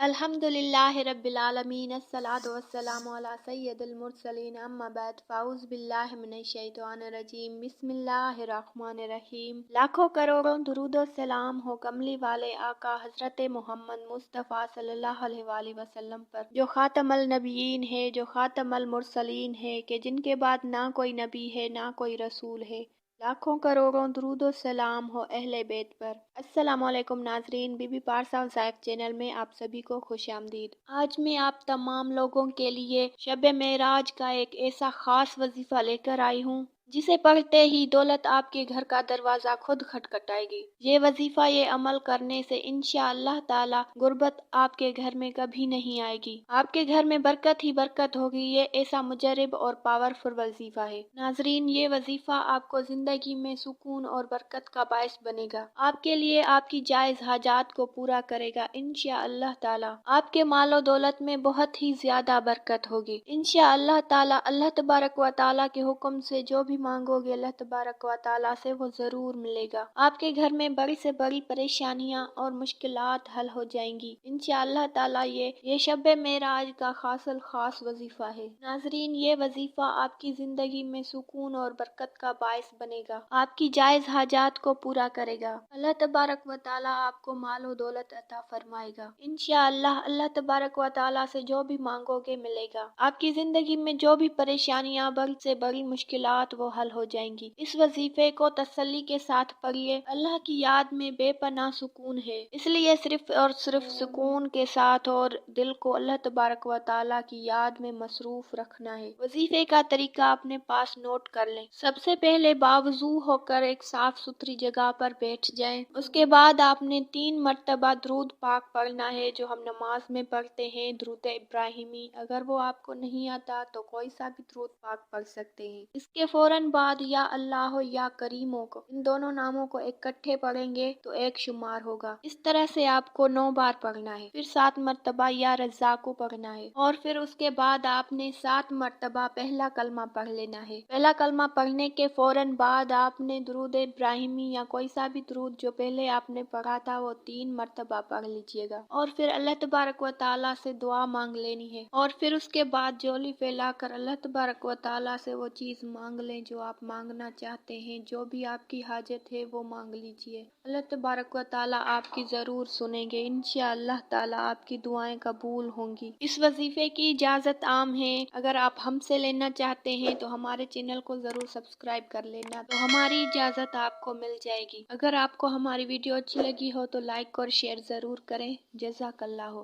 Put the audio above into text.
الحمدللہ رب العالمین الصلاۃ والسلام علی سید المرسلین اما بعد فاعوذ باللہ من الشیطان الرجیم بسم اللہ الرحمن الرحیم۔ لاکھوں کروڑوں درود و سلام ہو کملی والے آقا حضرت محمد مصطفیٰ صلی اللہ علیہ وآلہ وسلم پر، جو خاتم النبیین ہے، جو خاتم المرسلین ہے، کہ جن کے بعد نہ کوئی نبی ہے نہ کوئی رسول ہے۔ لاکھوں کروڑوں درود و سلام ہو اہل بیت پر۔ السلام علیکم ناظرین، بی بی پارسا ذائق چینل میں آپ سبھی کو خوش آمدید۔ آج میں آپ تمام لوگوں کے لیے شب معراج کا ایک ایسا خاص وظیفہ لے کر آئی ہوں جسے پڑھتے ہی دولت آپ کے گھر کا دروازہ خود کھٹکھٹائے گی۔ یہ وظیفہ، یہ عمل کرنے سے انشاءاللہ تعالی غربت آپ کے گھر میں کبھی نہیں آئے گی، آپ کے گھر میں برکت ہی برکت ہوگی۔ یہ ایسا مجرب اور پاورفل وظیفہ ہے ناظرین، یہ وظیفہ آپ کو زندگی میں سکون اور برکت کا باعث بنے گا، آپ کے لیے آپ کی جائز حاجات کو پورا کرے گا انشاءاللہ تعالی۔ آپ کے مال و دولت میں بہت ہی زیادہ برکت ہوگی انشاءاللہ تعالی۔ اللہ تبارک و تعالی کے حکم سے جو بھی مانگو گے اللہ تبارک و تعالی سے وہ ضرور ملے گا۔ آپ کے گھر میں بڑی سے بڑی پریشانیاں اور مشکلات حل ہو جائیں گی انشاءاللہ تعالی۔ یہ شب معراج کا خاص الخاص وظیفہ ہے ناظرین۔ یہ وظیفہ آپ کی زندگی میں سکون اور برکت کا باعث بنے گا، آپ کی جائز حاجات کو پورا کرے گا۔ اللہ تبارک و تعالی آپ کو مال و دولت عطا فرمائے گا انشاءاللہ۔ اللہ تبارک و تعالی سے جو بھی مانگو گے ملے گا، آپ کی زندگی میں جو بھی پریشانیاں، بڑی سے بڑی مشکلات وہ حل ہو جائیں گی۔ اس وظیفے کو تسلی کے ساتھ پڑھیے، اللہ کی یاد میں بے پناہ سکون ہے، اس لیے صرف اور صرف سکون کے ساتھ اور دل کو اللہ تبارک و تعالی کی یاد میں مصروف رکھنا ہے۔ وظیفے کا طریقہ اپنے پاس نوٹ کر لیں۔ سب سے پہلے باوضو ہو کر ایک صاف ستھری جگہ پر بیٹھ جائیں۔ اس کے بعد آپ نے 3 مرتبہ درود پاک پڑھنا ہے جو ہم نماز میں پڑھتے ہیں، درود ابراہیمی۔ اگر وہ آپ کو نہیں آتا تو کوئی سا بھی درود پاک پڑھ سکتے ہیں۔ اس کے فوراً بعد یا اللہ یا کریموں کو، ان دونوں ناموں کو اکٹھے پڑھیں گے تو 1 شمار ہوگا۔ اس طرح سے آپ کو 9 بار پڑھنا ہے۔ پھر 7 مرتبہ یا رزاقو پڑھنا ہے، اور پھر اس کے بعد آپ نے 7 مرتبہ پہلا کلمہ پڑھ لینا ہے۔ پہلا کلمہ پڑھنے کے فوراً بعد آپ نے درود ابراہیمی یا کوئی سا بھی درود جو پہلے آپ نے پڑھا تھا وہ 3 مرتبہ پڑھ لیجئے گا، اور پھر اللہ تبارک و تعالی سے دعا مانگ لینی ہے، اور پھر اس کے بعد جھولی پھیلا کر اللہ تبارک و تعالی سے وہ چیز مانگ لیں جو آپ مانگنا چاہتے ہیں۔ جو بھی آپ کی حاجت ہے وہ مانگ لیجئے، اللہ تبارک و تعالی آپ کی ضرور سنیں گے انشاءاللہ تعالی، آپ کی دعائیں قبول ہوں گی۔ اس وظیفے کی اجازت عام ہے، اگر آپ ہم سے لینا چاہتے ہیں تو ہمارے چینل کو ضرور سبسکرائب کر لینا، تو ہماری اجازت آپ کو مل جائے گی۔ اگر آپ کو ہماری ویڈیو اچھی لگی ہو تو لائک اور شیئر ضرور کریں۔ جزاک اللہ ہو۔